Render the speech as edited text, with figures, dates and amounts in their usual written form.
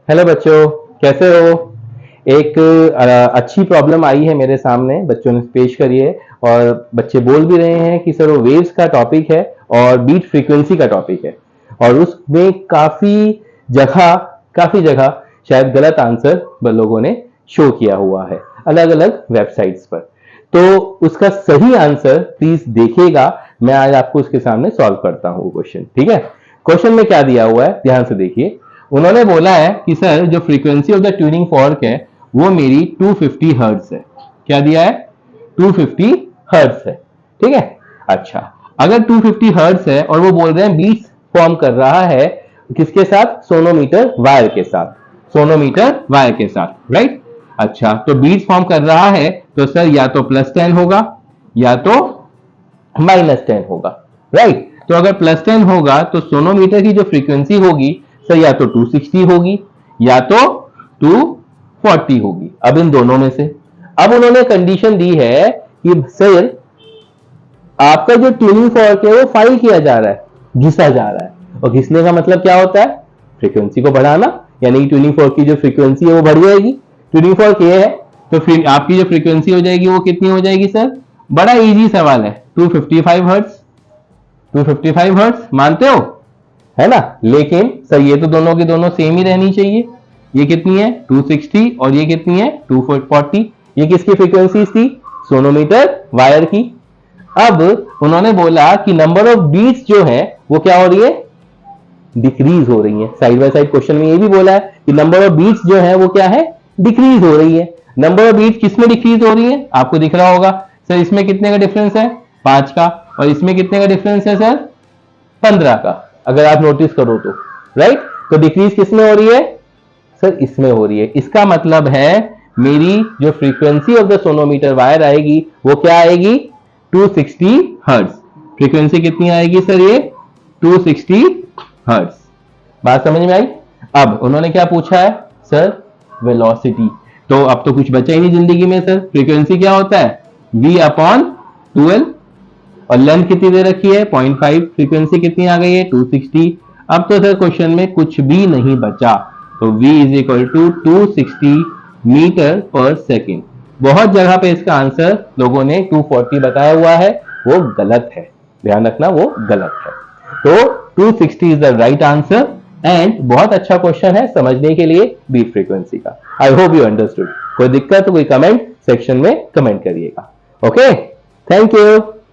Hello बच्चों, कैसे हो? एक अच्छी प्रॉब्लम आई है मेरे सामने, बच्चों ने पेश करी है और बच्चे बोल भी रहे हैं कि सर वो वेव्स का टॉपिक है और बीट फ्रीक्वेंसी का टॉपिक है और उसमें काफी जगह शायद गलत आंसर लोगों ने शो किया हुआ है अलग अलग वेबसाइट्स पर। तो उसका सही आंसर प्लीज देखिएगा। मैं आज आपको उसके सामने सॉल्व करता हूँ क्वेश्चन, ठीक है? क्वेश्चन में क्या दिया हुआ है ध्यान से देखिए। उन्होंने बोला है कि सर जो frequency of the tuning fork है वो मेरी 250 हर्ट्ज है। क्या दिया है? 250 हर्ट्ज है, ठीक है। अच्छा, अगर 250 हर्ट्ज है और वो बोल रहे हैं बीट्स फॉर्म कर रहा है किसके साथ? सोनोमीटर वायर के साथ, सोनोमीटर वायर के साथ, राइट? अच्छा, तो बीट्स फॉर्म कर रहा है तो सर या तो +10 होगा या तो -10 होगा, राइट? तो अगर +10 होगा तो सोनोमीटर की जो फ्रीक्वेंसी होगी सर या तो 260 होगी या तो 240 होगी। अब इन दोनों में से अब उन्होंने कंडीशन दी है कि सर आपका जो ट्यूनिंग फॉर्क है वो फाइल किया जा रहा है, घिसा जा रहा है। और घिसने का मतलब क्या होता है? फ्रीक्वेंसी को बढ़ाना, यानी ट्यूनिंग फॉर्क की जो फ्रीक्वेंसी है वो बढ़ जाएगी। ट्यूनिंग फॉर्क ये है तो फिर आपकी जो फ्रीक्वेंसी हो जाएगी वो कितनी हो जाएगी सर? बड़ा इजी सवाल है, 255 हर्ट्ज। 255 हर्ट्ज मानते हो, है ना? लेकिन सर ये तो दोनों की दोनों सेम ही रहनी चाहिए। ये कितनी है? 260 और ये कितनी है? 240। ये किसकी फ्रीक्वेंसी थी? सोनोमीटर वायर की। अब उन्होंने बोला कि नंबर ऑफ बीट्स जो है वो क्या हो रही है? डिक्रीज हो रही है। साइड बाय साइड क्वेश्चन में ये भी बोला है कि नंबर ऑफ बीट्स जो है वो क्या है? डिक्रीज हो रही है। नंबर ऑफ बीट्स किसमें डिक्रीज हो रही है? आपको दिख रहा होगा सर, इसमें कितने का डिफरेंस है? 5 का। और इसमें कितने का डिफरेंस है सर? 15 का, अगर आप नोटिस करो तो, राइट? तो डिक्रीज किसमें हो रही है सर? इसमें हो रही है। इसका मतलब है मेरी जो frequency of the sonometer wire आएगी वो क्या आएगी? 260 हर्ट्ज। फ्रीक्वेंसी कितनी आएगी सर? ये 260 हर्ट्ज। बात समझ में आई? अब उन्होंने क्या पूछा है सर? वेलोसिटी। तो अब तो कुछ बचा ही नहीं जिंदगी में सर। फ्रीक्वेंसी क्या होता है? v/12। और लेंथ कितनी दे रखी है? 0.5। फ्रीक्वेंसी कितनी आ गई है? 260। अब तो सर क्वेश्चन में कुछ भी नहीं बचा, तो v = 260 मीटर पर सेकेंड। बहुत जगह पे इसका आंसर लोगों ने 240 बताया हुआ है, वो गलत है। ध्यान रखना, वो गलत है। तो 260 is the right answer and बहुत अच्छा क्वेश्चन है समझने के लिए बीट फ्रीक्वेंसी का। I hope you understood. कोई दिक्कत तो कोई कमेंट सेक्शन में कमेंट करिएगा। Okay, thank you.